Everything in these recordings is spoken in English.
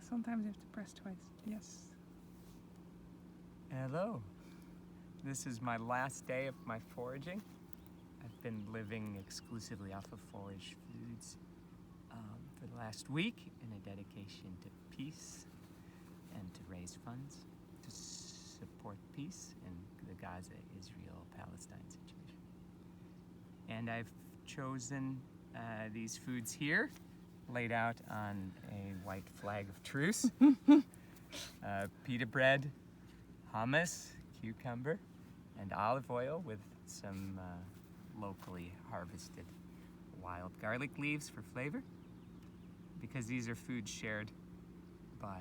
Sometimes you have to press twice. Yes. Hello. This is my last day of my foraging. I've been living exclusively off of forage foods for the last week in a dedication to peace and to raise funds to support peace in the Gaza, Israel-Palestine situation. And I've chosen these foods here, laid out on a white flag of truce. Pita bread, hummus, cucumber, and olive oil with some locally harvested wild garlic leaves for flavor, because these are foods shared by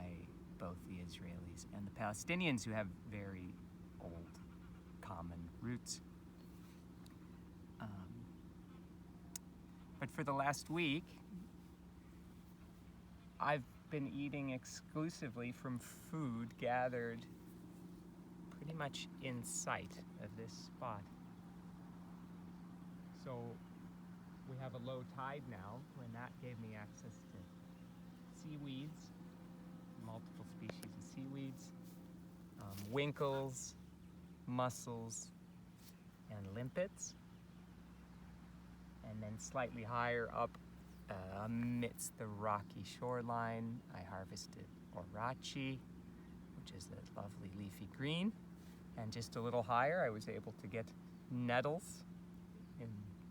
both the Israelis and the Palestinians, who have very old common roots. But for the last week, I've been eating exclusively from food gathered pretty much in sight of this spot. So we have a low tide now, and that gave me access to seaweeds, multiple species of seaweeds, winkles, mussels, and limpets. And then slightly higher up, amidst the rocky shoreline, I harvested orachi, which is a lovely leafy green. And just a little higher, I was able to get nettles in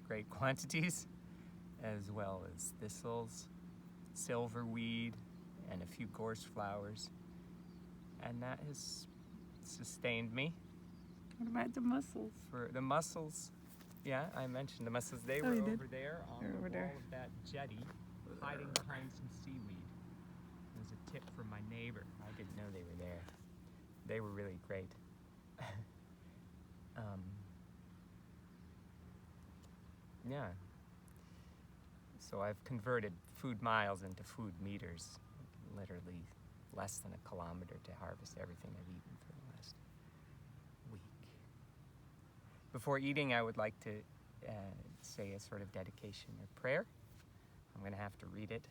great quantities, as well as thistles, silverweed, and a few gorse flowers. And that has sustained me. What about the mussels? For the mussels, yeah, I mentioned the mussels. They were over there on the wall of that jetty, hiding behind some seaweed. It was a tip from my neighbor. I didn't know they were there. They were really great. Yeah. So I've converted food miles into food meters, literally less than a kilometer to harvest everything I've eaten for the last week. Before eating, I would like to say a sort of dedication or prayer. I'm going to have to read it.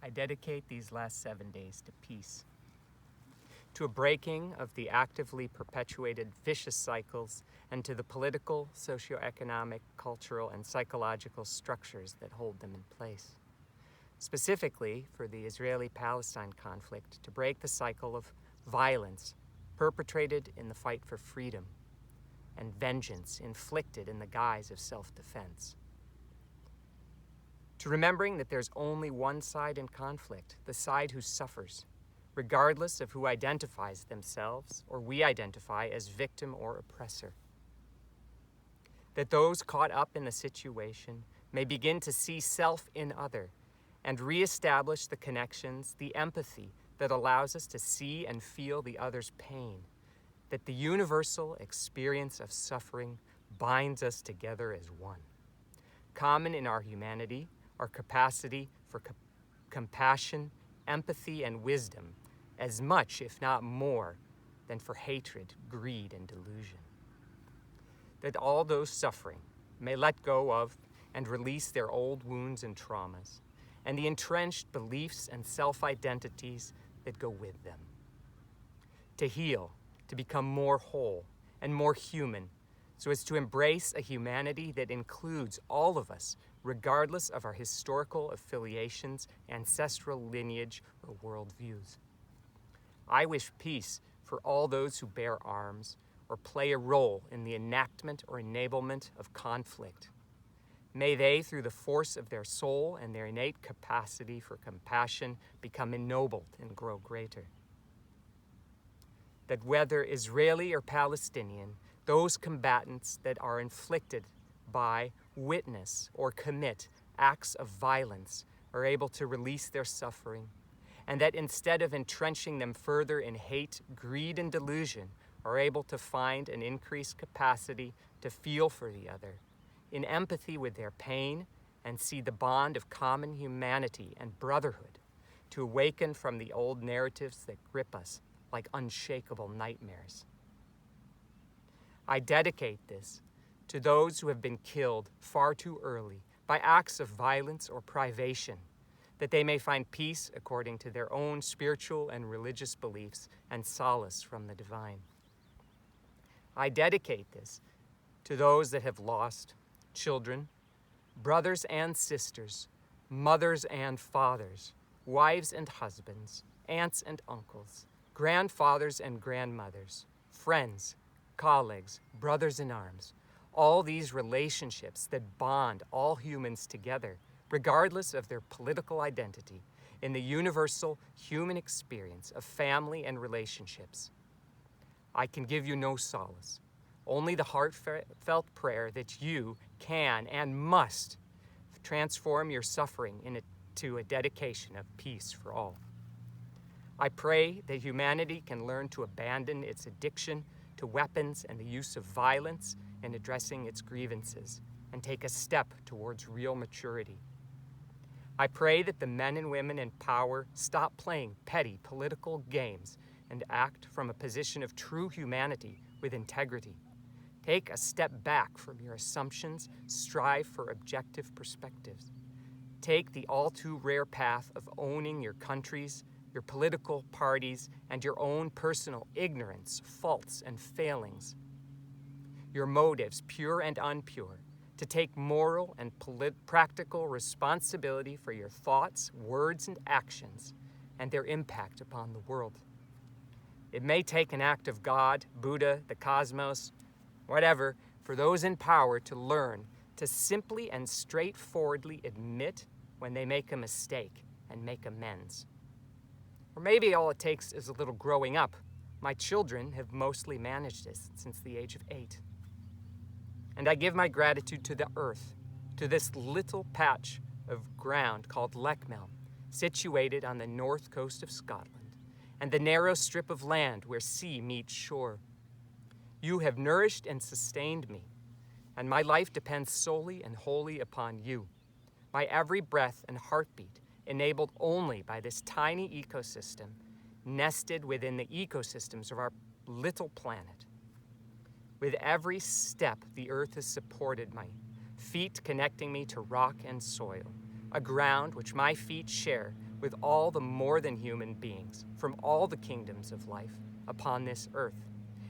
I dedicate these last 7 days to peace, to a breaking of the actively perpetuated vicious cycles, and to the political, socio-economic, cultural, and psychological structures that hold them in place. Specifically, for the Israeli-Palestine conflict, to break the cycle of violence perpetrated in the fight for freedom and vengeance inflicted in the guise of self-defense. To remembering that there's only one side in conflict, the side who suffers, regardless of who identifies themselves or we identify as victim or oppressor. That those caught up in the situation may begin to see self in other and reestablish the connections, the empathy that allows us to see and feel the other's pain. That the universal experience of suffering binds us together as one. Common in our humanity, our capacity for compassion, empathy, and wisdom, as much, if not more, than for hatred, greed, and delusion. That all those suffering may let go of and release their old wounds and traumas, and the entrenched beliefs and self-identities that go with them. To heal, to become more whole and more human, so as to embrace a humanity that includes all of us, regardless of our historical affiliations, ancestral lineage, or worldviews. I wish peace for all those who bear arms or play a role in the enactment or enablement of conflict. May they, through the force of their soul and their innate capacity for compassion, become ennobled and grow greater. That whether Israeli or Palestinian, those combatants that are inflicted by, witness, or commit acts of violence are able to release their suffering, and that instead of entrenching them further in hate, greed, and delusion, are able to find an increased capacity to feel for the other, in empathy with their pain, and see the bond of common humanity and brotherhood, to awaken from the old narratives that grip us like unshakable nightmares. I dedicate this to those who have been killed far too early by acts of violence or privation, that they may find peace according to their own spiritual and religious beliefs and solace from the divine. I dedicate this to those that have lost children, brothers and sisters, mothers and fathers, wives and husbands, aunts and uncles, grandfathers and grandmothers, friends, colleagues, brothers in arms, all these relationships that bond all humans together, regardless of their political identity, in the universal human experience of family and relationships. I can give you no solace, only the heartfelt prayer that you can and must transform your suffering into a dedication of peace for all. I pray that humanity can learn to abandon its addiction to weapons and the use of violence in addressing its grievances and take a step towards real maturity. I pray that the men and women in power stop playing petty political games and act from a position of true humanity with integrity. Take a step back from your assumptions, strive for objective perspectives. Take the all too rare path of owning your countries, your political parties, and your own personal ignorance, faults, and failings. Your motives, pure and unpure, to take moral and practical responsibility for your thoughts, words, and actions, and their impact upon the world. It may take an act of God, Buddha, the cosmos, whatever, for those in power to learn to simply and straightforwardly admit when they make a mistake and make amends. Or maybe all it takes is a little growing up. My children have mostly managed this since the age of 8. And I give my gratitude to the earth, to this little patch of ground called Leckmel, situated on the north coast of Scotland, and the narrow strip of land where sea meets shore. You have nourished and sustained me, and my life depends solely and wholly upon you. My every breath and heartbeat enabled only by this tiny ecosystem, nested within the ecosystems of our little planet. With every step, the earth has supported my feet, connecting me to rock and soil, a ground which my feet share with all the more than human beings from all the kingdoms of life upon this earth,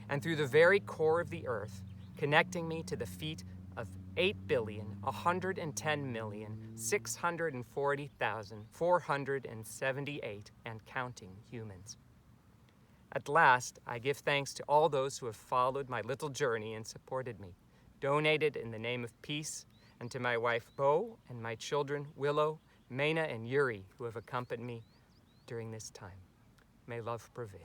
and through the very core of the earth, connecting me to the feet of 8,110,640,478 and counting humans. At last, I give thanks to all those who have followed my little journey and supported me, donated in the name of peace, and to my wife Bo and my children Willow, Mena, and Yuri, who have accompanied me during this time. May love prevail.